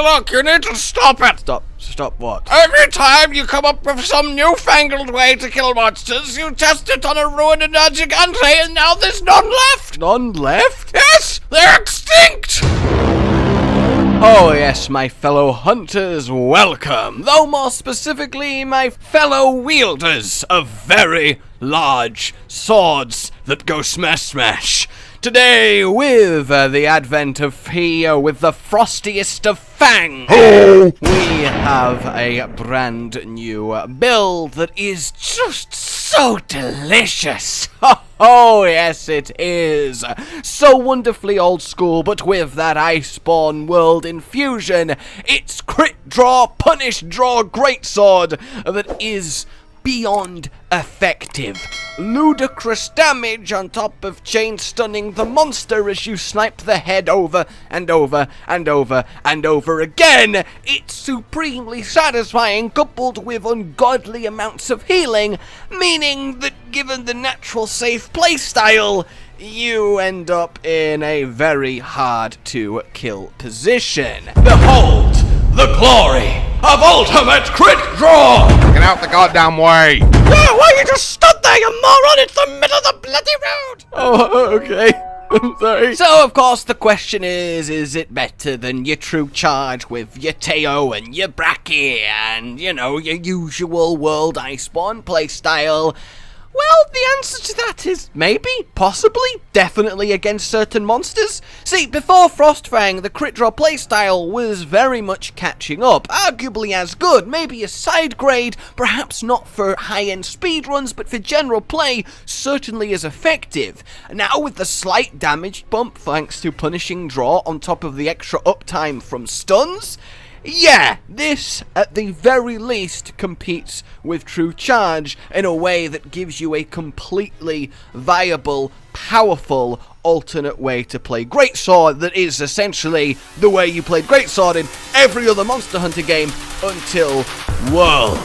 look, you need to stop it! Stop what? Every time you come up with some newfangled way to kill monsters, you test it on a ruined gigante, and now there's none left! None left? Yes! They're extinct! Oh yes, my fellow hunters, welcome! Though more specifically, my fellow wielders of very large swords that go smash smash. Today, with the advent of with the frostiest of fangs, we have a brand new build that is just so delicious. Oh yes, it is. So wonderfully old school, but with that Iceborne world infusion. It's crit draw, punish draw, greatsword that is beyond effective. Ludicrous damage on top of chain stunning the monster as you snipe the head over and over and over and over again. It's supremely satisfying, coupled with ungodly amounts of healing, meaning that given the natural safe playstyle, you end up in a very hard to kill position. Behold the glory of ultimate crit draw! Get out the goddamn way! Yeah, why you just stood there, you moron? It's the middle of the bloody road! Oh, okay. I'm sorry. So, of course, the question is it better than your true charge with your Teo and your Bracky and, you know, your usual world Iceborne playstyle? Well, the answer to that is maybe, possibly, definitely against certain monsters. See, before Frostfang, the crit draw playstyle was very much catching up, arguably as good, maybe a side grade, perhaps not for high-end speedruns, but for general play, certainly as effective. Now with the slight damage bump thanks to punishing draw on top of the extra uptime from stuns, yeah, this, at the very least, competes with True Charge in a way that gives you a completely viable, powerful, alternate way to play Greatsword that is essentially the way you played Greatsword in every other Monster Hunter game until World.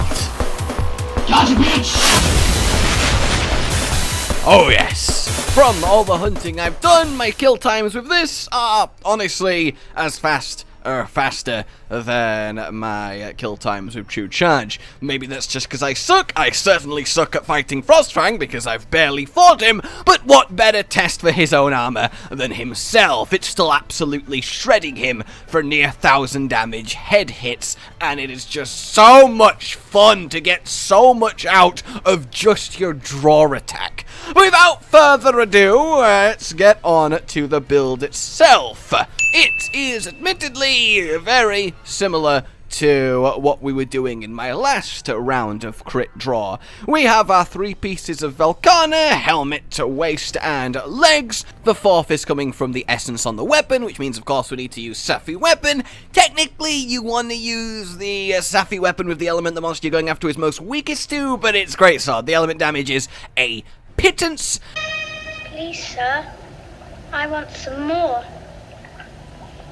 Oh yes! From all the hunting I've done, my kill times with this are, honestly, as faster than my kill times with True Charge. Maybe that's just because I suck. I certainly suck at fighting Frostfang because I've barely fought him, but what better test for his own armor than himself? It's still absolutely shredding him for near 1,000 damage head hits, and it is just so much fun to get so much out of just your draw attack. Without further ado, let's get on to the build itself. It is admittedly very similar to what we were doing in my last round of crit draw. We have our 3 pieces of Velkhana, helmet, waist, and legs. The 4th is coming from the essence on the weapon, which means of course we need to use Safi weapon. Technically you want to use the Safi weapon with the element the monster you're going after is most weakest to, but it's Greatsword. The element damage is a pittance. Please, sir, I want some more.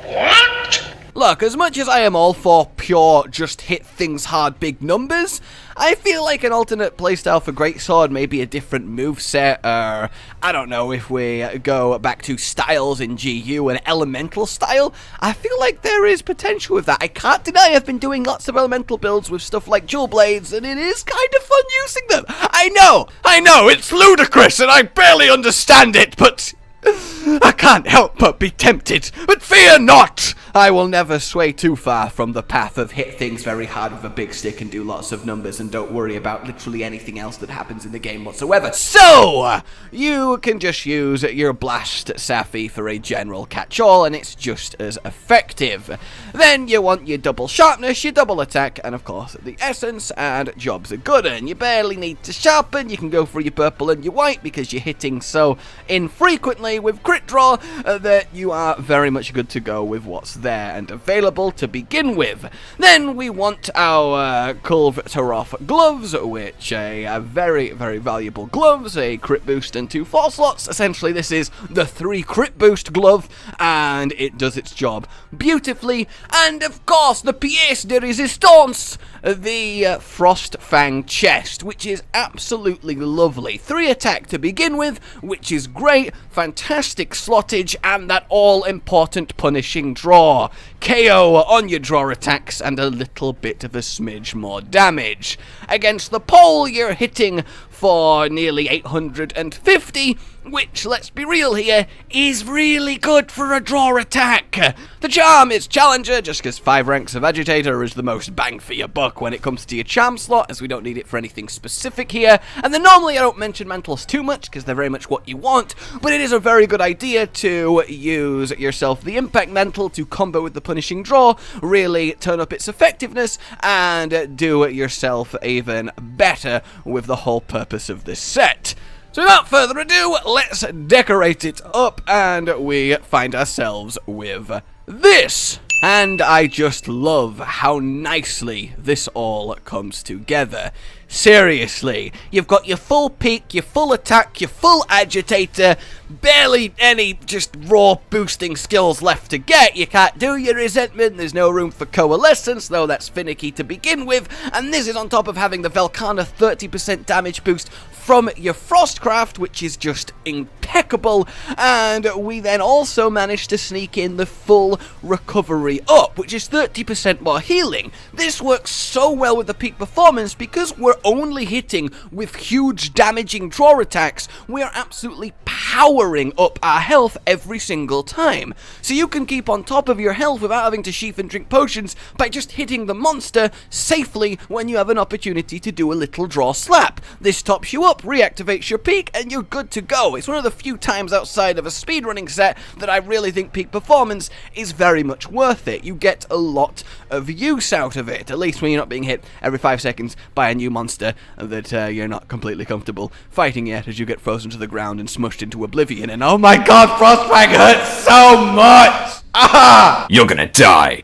What? Look, as much as I am all for pure, just hit things hard big numbers, I feel like an alternate playstyle for Greatsword, maybe a different moveset, I don't know, if we go back to styles in GU, an elemental style, I feel like there is potential with that. I can't deny I've been doing lots of elemental builds with stuff like Jewel Blades, and it is kind of fun using them. I know, it's ludicrous, and I barely understand it, but I can't help but be tempted. But fear not! I will never sway too far from the path of hit things very hard with a big stick and do lots of numbers and don't worry about literally anything else that happens in the game whatsoever. So, you can just use your Blast Safi for a general catch-all and it's just as effective. Then you want your double sharpness, your double attack, and of course the essence, and jobs are good. And you barely need to sharpen, you can go for your purple and your white because you're hitting so infrequently with crit draw that you are very much good to go with what's there and available to begin with. Then we want our Kulvtaroth gloves, which are very, very valuable gloves, a crit boost and 2 4 slots. Essentially this is the 3 crit boost glove and it does its job beautifully. And of course the pièce de résistance, the Frostfang chest, which is absolutely lovely. 3 attack to begin with, which is great, fantastic slottage, and that all-important punishing draw. more KO on your draw attacks and a little bit of a smidge more damage. Against the pole, you're hitting for nearly 850, which, let's be real here, is really good for a draw attack. The charm is Challenger, just because 5 ranks of Agitator is the most bang for your buck when it comes to your charm slot, as we don't need it for anything specific here. And then normally I don't mention mantles too much, because they're very much what you want, but it is a very good idea to use yourself the Impact Mantle to combo with the Punishing Draw, really turn up its effectiveness, and do yourself even better with the whole purpose of this set. So without further ado, let's decorate it up, and we find ourselves with this. And I just love how nicely this all comes together. Seriously, you've got your full peak, your full attack, your full agitator, barely any just raw boosting skills left to get. You can't do your resentment, there's no room for coalescence, though that's finicky to begin with, and this is on top of having the Velkhana 30% damage boost from your Frostcraft, which is just impeccable, and we then also managed to sneak in the full recovery up, which is 30% more healing. This works so well with the peak performance because we're only hitting with huge damaging draw attacks. We are absolutely powering up our health every single time. So you can keep on top of your health without having to sheath and drink potions by just hitting the monster safely when you have an opportunity to do a little draw slap. This tops you up, reactivates your peak, and you're good to go. It's one of the few times outside of a speedrunning set that I really think peak performance is very much worth it. You get a lot of use out of it, at least when you're not being hit every 5 seconds by a new monster that you're not completely comfortable fighting yet, as you get frozen to the ground and smushed into oblivion. And oh my god, Frostfang hurts so much! Ah! You're gonna die.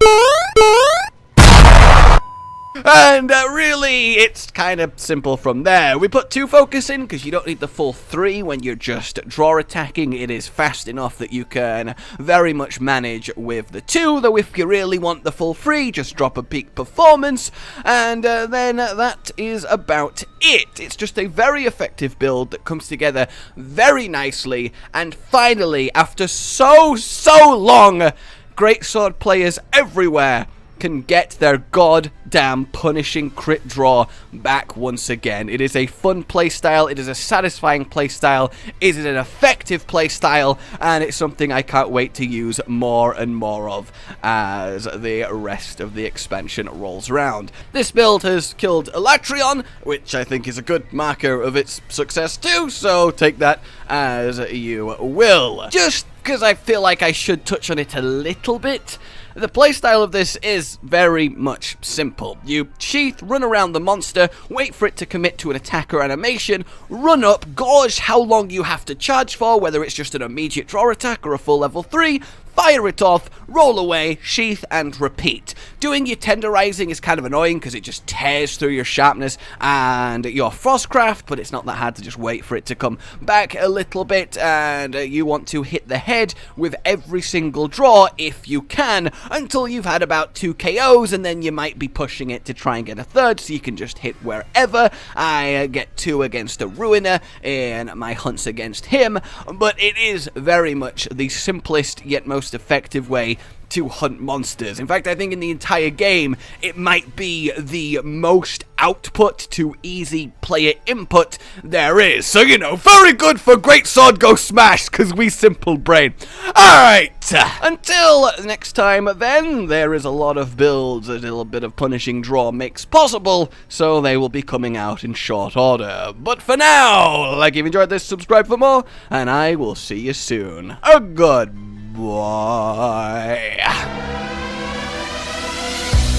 And really, it's kind of simple from there. We put 2 focus in because you don't need the full 3 when you're just draw attacking. It is fast enough that you can very much manage with the 2, though if you really want the full 3, just drop a peak performance, and then that is about it. It's just a very effective build that comes together very nicely, and finally, after so long, Greatsword players everywhere can get their goddamn punishing crit draw back once again. It is a fun playstyle, it is a satisfying playstyle, it is an effective playstyle, and it's something I can't wait to use more and more of as the rest of the expansion rolls around. This build has killed Elatrion, which I think is a good marker of its success too, so take that as you will. Just because I feel like I should touch on it a little bit, the playstyle of this is very much simple. You sheath, run around the monster, wait for it to commit to an attack or animation, run up, gauge how long you have to charge for, whether it's just an immediate draw attack or a full level 3, fire it off, roll away, sheath, and repeat. Doing your tenderizing is kind of annoying because it just tears through your sharpness and your Frostcraft, but it's not that hard to just wait for it to come back a little bit, and you want to hit the head with every single draw if you can, until you've had about 2 KOs, and then you might be pushing it to try and get a third, so you can just hit wherever. I get 2 against a Ruiner in my hunts against him, but it is very much the simplest yet most effective way to hunt monsters. In fact, I think in the entire game, it might be the most output to easy player input there is. So, you know, very good for Greatsword Go Smash, because we simple brain. Alright, until next time then, there is a lot of builds a little bit of punishing draw makes possible, so they will be coming out in short order. But for now, like you've enjoyed this, subscribe for more, and I will see you soon. A goodbye.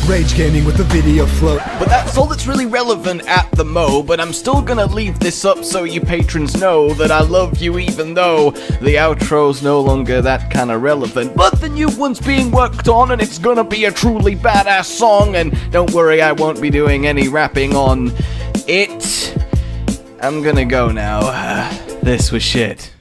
Rage Gaming with the video float. But that's all that's really relevant at the mo, but I'm still gonna leave this up so you patrons know that I love you, even though the outro's no longer that kind of relevant. But the new one's being worked on, and it's gonna be a truly badass song, and don't worry, I won't be doing any rapping on it. I'm gonna go now. This was shit.